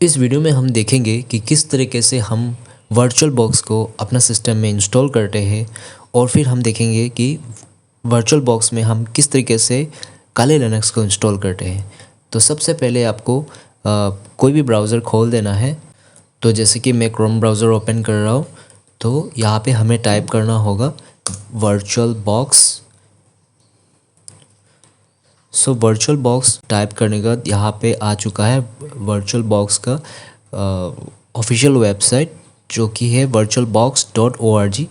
इस वीडियो में हम देखेंगे कि किस तरीके से हम वर्चुअल बॉक्स को अपना सिस्टम में इंस्टॉल करते हैं और फिर हम देखेंगे कि वर्चुअल बॉक्स में हम किस तरीके से काले लिनक्स को इंस्टॉल करते हैं। तो सबसे पहले आपको कोई भी ब्राउज़र खोल देना है। तो जैसे कि मैं क्रोम ब्राउज़र ओपन कर रहा हूँ, तो यहाँ पे हमें टाइप करना होगा virtual box. So virtual box type करने के बाद यहाँ पे आ चुका है वर्चुअल बॉक्स का ऑफिशियल वेबसाइट, जो कि है virtualbox.org।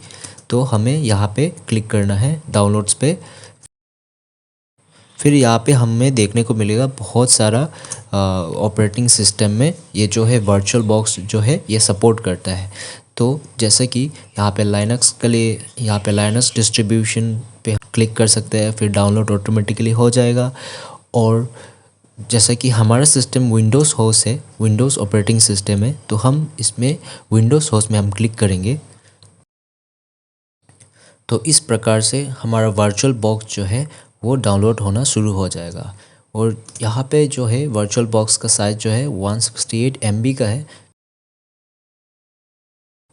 तो हमें यहाँ पे क्लिक करना है डाउनलोड्स पे। फिर यहाँ पे हमें देखने को मिलेगा बहुत सारा ऑपरेटिंग सिस्टम में ये जो है वर्चुअल बॉक्स जो है ये सपोर्ट करता है। तो जैसे कि यहाँ पे लाइनक्स के लिए यहाँ पे लाइनक्स डिस्ट्रीब्यूशन पे क्लिक कर सकते हैं, फिर डाउनलोड ऑटोमेटिकली हो जाएगा। और जैसा कि हमारा सिस्टम विंडोज़ होस्ट है, विंडोज़ ऑपरेटिंग सिस्टम है, तो हम इसमें विंडोज़ होस्ट में हम क्लिक करेंगे। तो इस प्रकार से हमारा वर्चुअल बॉक्स जो है वो डाउनलोड होना शुरू हो जाएगा। और यहाँ पे जो है वर्चुअल बॉक्स का साइज़ जो है 168 MB का है।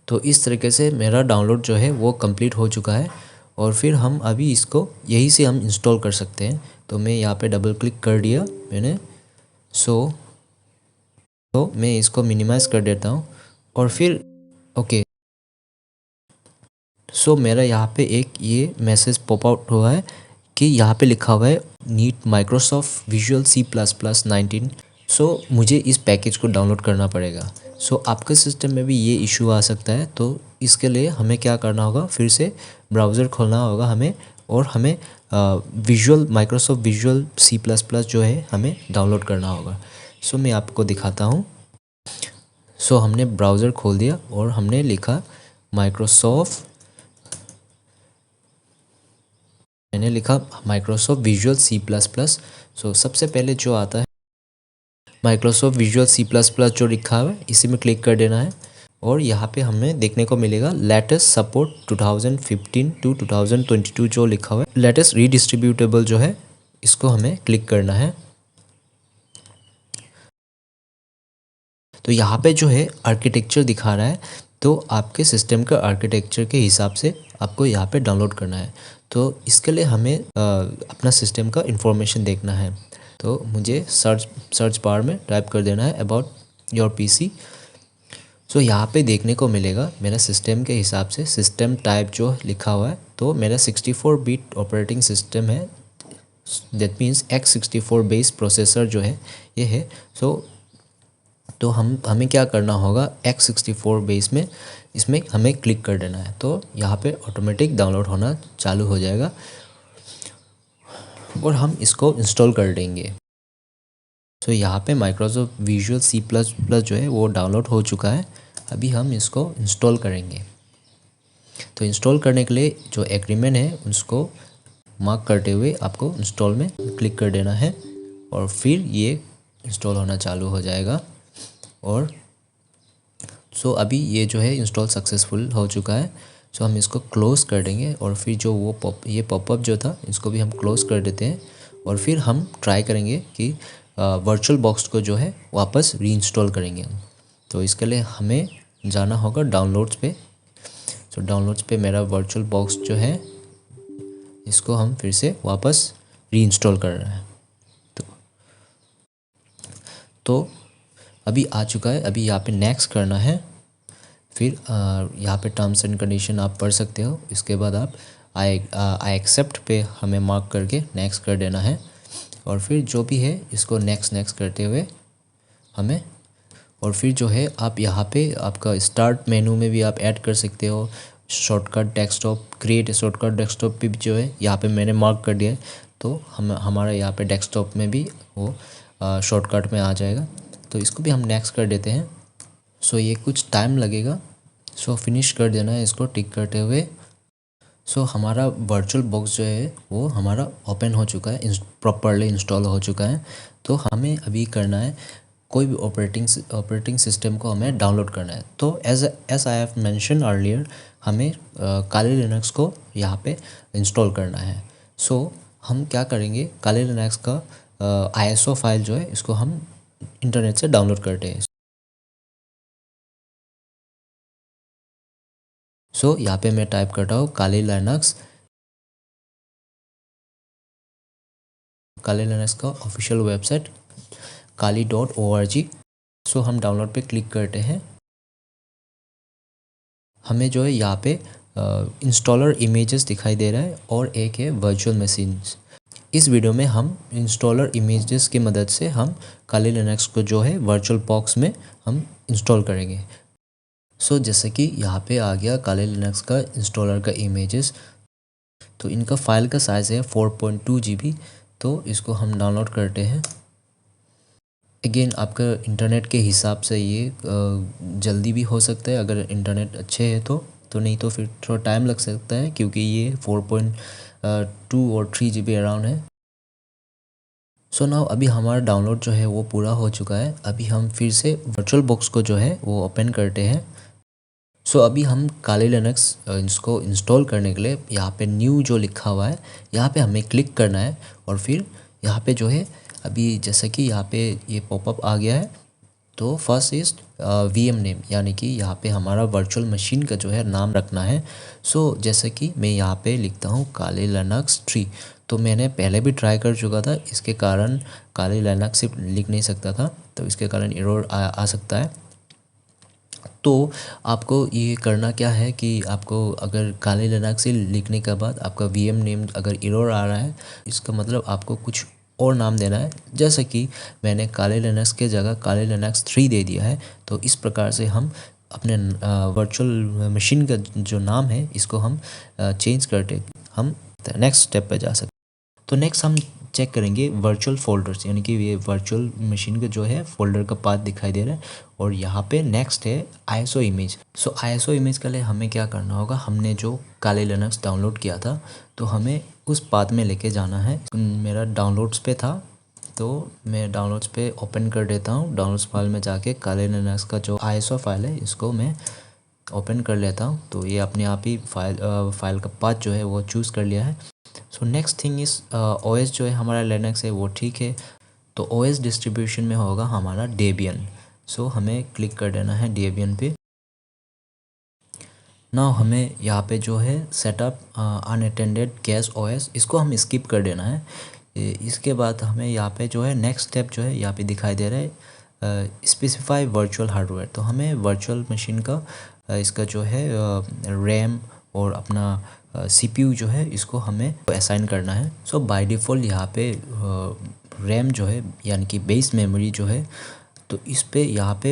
तो इस तरीके से मेरा डाउनलोड जो है वो कंप्लीट हो चुका है और फिर हम अभी इसको यहीं से हम इंस्टॉल कर सकते हैं। तो मैं यहाँ पे डबल क्लिक कर दिया मैंने। तो मैं इसको मिनिमाइज़ कर देता हूँ और फिर ओके। मेरा यहाँ पे एक ये मैसेज पॉप आउट हुआ है कि यहाँ पे लिखा हुआ है नीड माइक्रोसॉफ्ट विजुअल C++19। मुझे इस पैकेज को डाउनलोड करना पड़ेगा। आपके सिस्टम में भी ये इशू आ सकता है। तो इसके लिए हमें क्या करना होगा, फिर से ब्राउज़र खोलना होगा हमें और हमें माइक्रोसॉफ्ट विजुअल C++ जो है हमें डाउनलोड करना होगा। मैं आपको दिखाता हूँ। हमने ब्राउज़र खोल दिया और हमने लिखा मैंने लिखा माइक्रोसॉफ्ट विजुअल C++। सबसे पहले जो आता है माइक्रोसॉफ्ट विजुअल C++ जो लिखा हुआ है इसी में क्लिक कर देना है और यहाँ पे हमें देखने को मिलेगा लेटेस्ट सपोर्ट 2015 to 2022 जो लिखा हुआ है। लेटेस्ट रीडिस्ट्रीब्यूटेबल जो है इसको हमें क्लिक करना है। तो यहाँ पे जो है आर्किटेक्चर दिखा रहा है, तो आपके सिस्टम का आर्किटेक्चर के हिसाब से आपको यहाँ पे डाउनलोड करना है। तो इसके लिए हमें अपना सिस्टम का इंफॉर्मेशन देखना है। तो मुझे सर्च बार में टाइप कर देना है अबाउट योर PC। यहाँ पे देखने को मिलेगा मेरा सिस्टम के हिसाब से सिस्टम टाइप जो लिखा हुआ है, तो मेरा 64 बिट ऑपरेटिंग सिस्टम है। That means x64 base processor जो है ये है। तो हमें क्या करना होगा, x64 बेस में इसमें हमें क्लिक कर देना है। तो यहाँ पे ऑटोमेटिक डाउनलोड होना चालू हो जाएगा और हम इसको इंस्टॉल कर देंगे। यहाँ पे माइक्रोसॉफ्ट विजुअल C++ जो है वो डाउनलोड हो चुका है। अभी हम इसको इंस्टॉल करेंगे। तो इंस्टॉल करने के लिए जो एग्रीमेंट है उसको मार्क करते हुए आपको इंस्टॉल में क्लिक कर देना है और फिर ये इंस्टॉल होना चालू हो जाएगा। और अभी ये जो है इंस्टॉल सक्सेसफुल हो चुका है। हम इसको क्लोज़ कर देंगे और फिर जो वो ये पॉपअप जो था इसको भी हम क्लोज़ कर देते हैं और फिर हम ट्राई करेंगे कि वर्चुअल बॉक्स को जो है वापस रीइंस्टॉल करेंगे हम। तो इसके लिए हमें जाना होगा डाउनलोड्स पे। डाउनलोड्स पे मेरा वर्चुअल बॉक्स जो है इसको हम फिर से वापस रीइंस्टॉल कर रहे हैं। तो अभी आ चुका है। अभी यहाँ पे नेक्स्ट करना है। फिर यहाँ पे टर्म्स एंड कंडीशन आप पढ़ सकते हो। इसके बाद आप आई एक्सेप्ट पे हमें मार्क करके नेक्स्ट कर देना है और फिर जो भी है इसको नेक्स्ट करते हुए हमें। और फिर जो है आप यहाँ पे आपका स्टार्ट मेनू में भी आप ऐड कर सकते हो shortcut desktop, create shortcut desktop पे भी जो है यहाँ पे मैंने मार्क कर दिया है। तो हमारा यहाँ पे डेस्कटॉप में भी वो शॉर्टकट में आ जाएगा। तो इसको भी हम नेक्स्ट कर देते हैं। ये कुछ टाइम लगेगा। फिनिश कर देना है इसको टिक करते हुए। हमारा वर्चुअल बॉक्स जो है वो हमारा ओपन हो चुका है, प्रॉपरली इंस्टॉल हो चुका है। तो हमें अभी करना है कोई भी ऑपरेटिंग सिस्टम को हमें डाउनलोड करना है। तो as I have mention earlier हमें काले लिनक्स को यहाँ पे इंस्टॉल करना है। हम क्या करेंगे, काले लिनक्स का ISO फाइल जो है इसको हम इंटरनेट से डाउनलोड करते हैं। सो यहाँ पे मैं टाइप करता हूँ काली लिनक्स का ऑफिशियल वेबसाइट kali.org। सो हम डाउनलोड पे क्लिक करते हैं। हमें जो है यहाँ पे इंस्टॉलर इमेजेस दिखाई दे रहा है और एक है वर्चुअल मशीन्स। इस वीडियो में हम इंस्टॉलर इमेजेस की मदद से हम काली लिनक्स को जो है वर्चुअल बॉक्स में हम इंस्टॉल करेंगे। सो जैसे कि यहाँ पे आ गया काली लिनक्स का इंस्टॉलर का इमेजेस। तो इनका फाइल का साइज़ है 4.2 GB। तो इसको हम डाउनलोड करते हैं। अगेन आपका इंटरनेट के हिसाब से ये जल्दी भी हो सकता है अगर इंटरनेट अच्छे है तो नहीं तो फिर थोड़ा टाइम लग सकता है क्योंकि ये 4.2 और 3 GB अराउंड है। सो नाउ अभी हमारा डाउनलोड जो है वो पूरा हो चुका है। अभी हम फिर से वर्चुअल बॉक्स को जो है वो ओपन करते हैं। सो अभी हम काली लिनक्स इसको इंस्टॉल करने के लिए यहाँ पे न्यू जो लिखा हुआ है यहाँ पे हमें क्लिक करना है और फिर यहाँ पे जो है अभी जैसे कि यहाँ पे ये पॉपअप आ गया है। तो फर्स्ट इज VM नेम, यानी कि यहाँ पे हमारा वर्चुअल मशीन का जो है नाम रखना है। सो जैसे कि मैं यहाँ पे लिखता हूँ काली लिनक्स 3। तो मैंने पहले भी ट्राई कर चुका था, इसके कारण काली लिनक्स सिर्फ लिख नहीं सकता था, तो इसके कारण एरर आ सकता है। तो आपको ये करना क्या है कि आपको अगर काली लिनक्स से लिखने के बाद आपका VM नेम अगर एरर आ रहा है, इसका मतलब आपको कुछ और नाम देना है। जैसे कि मैंने काली लिनक्स के जगह काली लिनक्स 3 दे दिया है। तो इस प्रकार से हम अपने वर्चुअल मशीन का जो नाम है इसको हम चेंज करके हम नेक्स्ट स्टेप पे जा सकते हैं। तो नेक्स्ट हम चेक करेंगे वर्चुअल फोल्डर्स, यानी कि ये वर्चुअल मशीन का जो है फोल्डर का पाथ दिखाई दे रहा है। और यहाँ पे नेक्स्ट है ISO इमेज। सो ISO इमेज के लिए हमें क्या करना होगा, हमने जो काली लिनक्स डाउनलोड किया था तो हमें उस पाथ में लेके जाना है। मेरा डाउनलोड्स पे था तो मैं डाउनलोड्स पे ओपन कर देता हूँ। डाउनलोड्स फाइल में जाके काली लिनक्स का जो ISO फाइल है इसको मैं ओपन कर लेता हूँ। तो ये अपने आप ही फाइल का पाथ जो है वो चूज़ कर लिया है। So next thing is OS जो है हमारा लिनक्स है वो ठीक है। तो OS डिस्ट्रीब्यूशन में होगा हमारा डेबियन। सो हमें क्लिक कर देना है डेबियन पे। नाउ हमें यहाँ पे जो है सेटअप अनअटेंडेड कैश OS इसको हम स्किप कर देना है। इसके बाद हमें यहाँ पे जो है नेक्स्ट स्टेप जो है यहाँ पे दिखाई दे रहा है स्पेसिफाई वर्चुअल हार्डवेयर। तो हमें वर्चुअल मशीन का इसका जो है रैम और अपना CPU जो है इसको हमें असाइन करना है। सो बाय डिफ़ॉल्ट यहाँ पे रैम जो है यानी कि बेस मेमोरी जो है तो इस पे यहाँ पे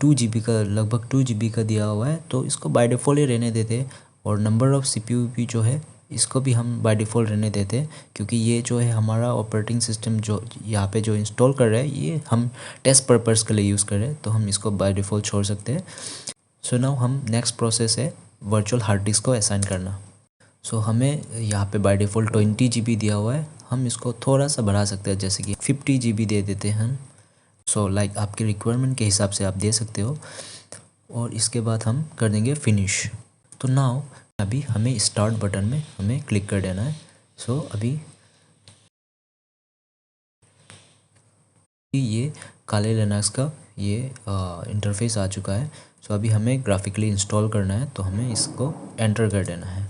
2 GB का लगभग 2 GB का दिया हुआ है, तो इसको बाय डिफ़ॉल्ट ही रहने देते हैं। और नंबर ऑफ़ CPU भी जो है इसको भी हम बाय डिफ़ॉल्ट रहने देते हैं, क्योंकि ये जो है हमारा ऑपरेटिंग सिस्टम जो यहाँ पे जो इंस्टॉल कर रहे हैं ये हम टेस्ट पर्पज़ के लिए यूज़ कर रहे हैं, तो हम इसको बाय डिफ़ॉल्ट छोड़ सकते हैं। सो नाउ हम नेक्स्ट प्रोसेस है वर्चुअल हार्ड डिस्क को असाइन करना। सो हमें यहाँ पे बाय डिफ़ॉल्ट 20 GB दिया हुआ है, हम इसको थोड़ा सा बढ़ा सकते हैं, जैसे कि 50 GB दे देते हैं हम। सो लाइक आपके रिक्वायरमेंट के हिसाब से आप दे सकते हो। और इसके बाद हम कर देंगे फिनिश। तो नाउ अभी हमें स्टार्ट बटन में हमें क्लिक कर देना है। सो अभी ये काली लिनक्स का ये इंटरफेस आ चुका है। सो अभी हमें ग्राफिकली इंस्टॉल करना है, तो हमें इसको एंटर कर देना है।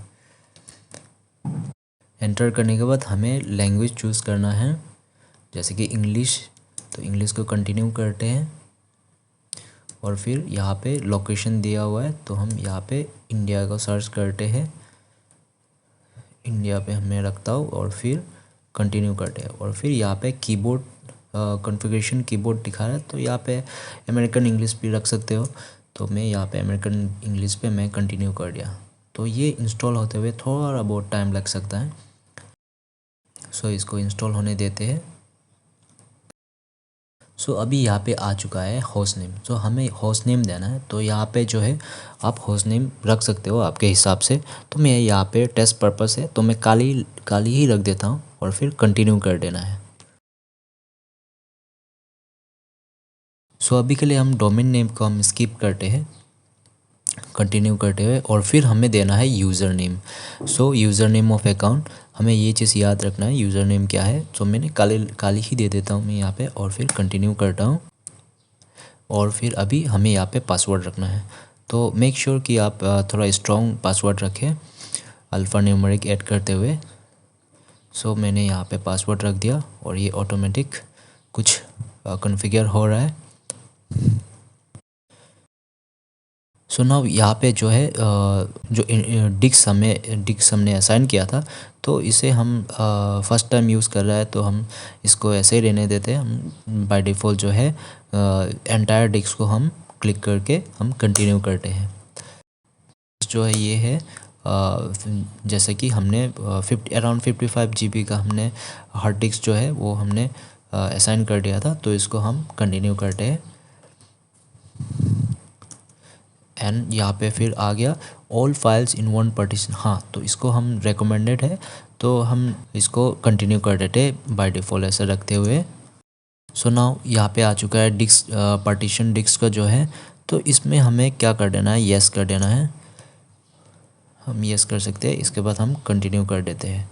एंटर करने के बाद हमें लैंग्वेज चूज़ करना है, जैसे कि इंग्लिश। तो इंग्लिश को कंटिन्यू करते हैं और फिर यहाँ पे लोकेशन दिया हुआ है तो हम यहाँ पे इंडिया को सर्च करते हैं। इंडिया पे हमें रखता हूँ और फिर कंटिन्यू करते हैं। और फिर यहाँ पे कीबोर्ड कॉन्फ़िगरेशन कीबोर्ड दिखा रहा है, तो यहाँ पे अमेरिकन इंग्लिश भी रख सकते हो। तो मैं यहाँ पे अमेरिकन इंग्लिश पे मैं कंटिन्यू कर दिया। तो ये इंस्टॉल होते हुए थोड़ा बहुत टाइम लग सकता है। सो इसको इंस्टॉल होने देते हैं। सो अभी यहाँ पे आ चुका है होस्ट नेम। सो हमें होस्ट नेम देना है, तो यहाँ पे जो है आप होस्ट नेम रख सकते हो आपके हिसाब से। तो मैं यहाँ पे टेस्ट पर्पस है तो मैं काली ही रख देता हूँ और फिर कंटिन्यू कर देना है। सो अभी के लिए हम डोमेन नेम को हम स्किप करते हैं, कंटिन्यू करते हुए। और फिर हमें देना है user name. So user name of account, हमें ये चीज़ याद रखना है यूज़र नेम क्या है। सो मैंने काली ही दे देता हूँ मैं यहाँ पे और फिर कंटिन्यू करता हूँ। और फिर अभी हमें यहाँ पे पासवर्ड रखना है। तो मेक श्योर कि आप थोड़ा स्ट्रॉन्ग पासवर्ड रखें अल्फ़ा न्यूमेरिक ऐड करते हुए। सो मैंने यहाँ पे पासवर्ड रख दिया और ये ऑटोमेटिक कुछ कॉन्फ़िगर हो रहा है। सो नाउ यहाँ पे जो है जो डिक्स हमने असाइन किया था, तो इसे हम फर्स्ट टाइम यूज़ कर रहा है तो हम इसको ऐसे ही रहने देते हैं। हम बाय डिफ़ॉल्ट जो है एंटायर डिक्स को हम क्लिक करके हम कंटिन्यू करते हैं। जो है ये है जैसे कि हमने अराउंड 55 GB का हमने हार्ड डिस्क जो है वो हमने असाइन कर दिया था, तो इसको हम कंटिन्यू करते हैं। एंड यहाँ पे फिर आ गया all files in one partition. हाँ, तो इसको हम रेकमेंडेड है तो हम इसको कंटिन्यू कर देते बाय डिफ़ॉल्ट ऐसे रखते हुए। सो नाउ यहाँ पे आ चुका है डिस्क पार्टीशन डिस्क का जो है, तो इसमें हमें क्या कर देना है, येस कर देना है। हम येस कर सकते हैं, इसके बाद हम कंटिन्यू कर देते हैं।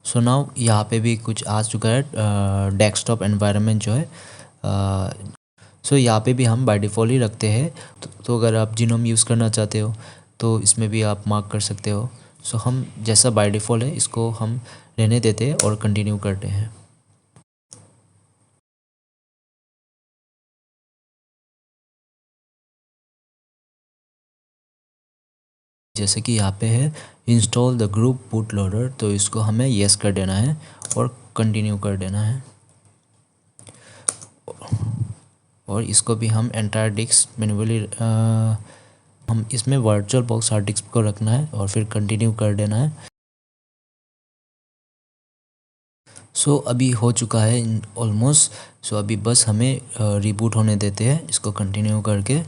सो नाउ यहाँ पे भी कुछ आ चुका है डेस्कटॉप एनवायरनमेंट जो है। सो यहाँ पे भी हम बाय डिफ़ॉल्ट ही रखते हैं, तो अगर आप जीनोम यूज़ करना चाहते हो तो इसमें भी आप मार्क कर सकते हो। सो हम जैसा बाय डिफ़ॉल्ट है इसको हम रहने देते हैं और कंटिन्यू करते हैं। जैसे कि यहाँ पे है install the group boot loader, तो इसको हमें येस कर देना है और कंटिन्यू कर देना है। और इसको भी हम एंटायर डिस्क मैन्युअली हम इसमें वर्चुअल बॉक्स हार्ड डिस्क को रखना है और फिर कंटिन्यू कर देना है। सो अभी हो चुका है ऑलमोस्ट। सो अभी बस हमें रिबूट होने देते हैं इसको कंटिन्यू करके।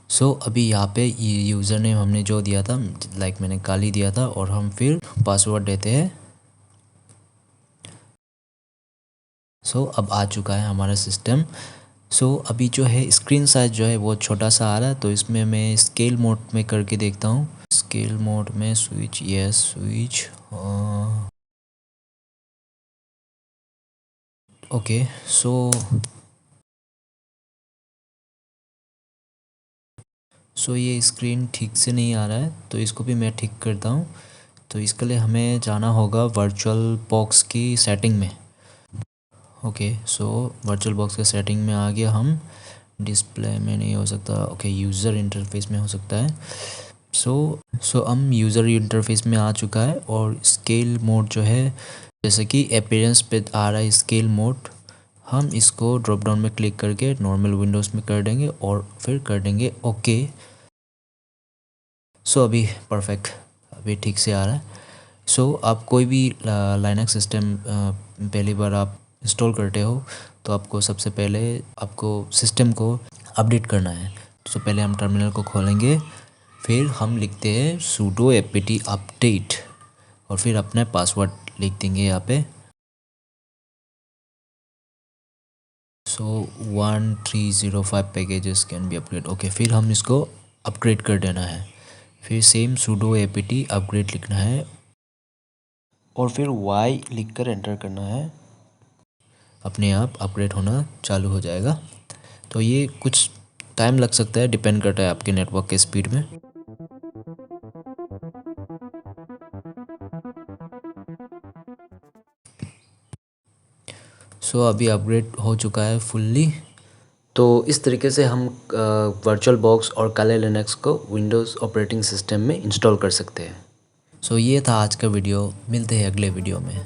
सो अभी यहाँ पे यूज़र नेम हमने जो दिया था, लाइक मैंने काली दिया था, और हम फिर पासवर्ड देते हैं। सो अब आ चुका है हमारा सिस्टम। सो अभी जो है स्क्रीन साइज जो है वो छोटा सा आ रहा है, तो इसमें मैं स्केल मोड में करके देखता हूँ। स्केल मोड में स्विच, यस स्विच, ओके। सो ये स्क्रीन ठीक से नहीं आ रहा है, तो इसको भी मैं ठीक करता हूँ। तो इसके लिए हमें जाना होगा वर्चुअल बॉक्स की सेटिंग में। ओके, सो वर्चुअल बॉक्स के सेटिंग में आ गया हम। डिस्प्ले में नहीं हो सकता, ओके यूज़र इंटरफेस में हो सकता है। सो हम यूज़र इंटरफेस में आ चुका है और स्केल मोड जो है, जैसे कि अपीयरेंस पे आ रहा है स्केल मोड, हम इसको ड्रॉप डाउन में क्लिक करके नॉर्मल विंडोज़ में कर देंगे और फिर कर देंगे ओके। सो अभी परफेक्ट, अभी ठीक से आ रहा है। सो आप कोई भी लाइनक्स सिस्टम पहली बार आप इंस्टॉल करते हो तो आपको सबसे पहले आपको सिस्टम को अपडेट करना है। तो पहले हम टर्मिनल को खोलेंगे, फिर हम लिखते हैं sudo apt अपडेट और फिर अपना पासवर्ड लिख देंगे यहाँ पे। सो 1305 packages can be upgrade, okay. फिर हम इसको अपग्रेड कर देना है, फिर सेम sudo apt अपग्रेड लिखना है और फिर y लिख कर एंटर करना है। अपने आप अपग्रेड होना चालू हो जाएगा। तो ये कुछ टाइम लग सकता है, डिपेंड करता है आपके नेटवर्क के स्पीड में। सो अभी अपग्रेड हो चुका है फुल्ली। तो इस तरीके से हम वर्चुअल बॉक्स और काले लिनक्स को विंडोज़ ऑपरेटिंग सिस्टम में इंस्टॉल कर सकते हैं। सो ये था आज का वीडियो, मिलते हैं अगले वीडियो में।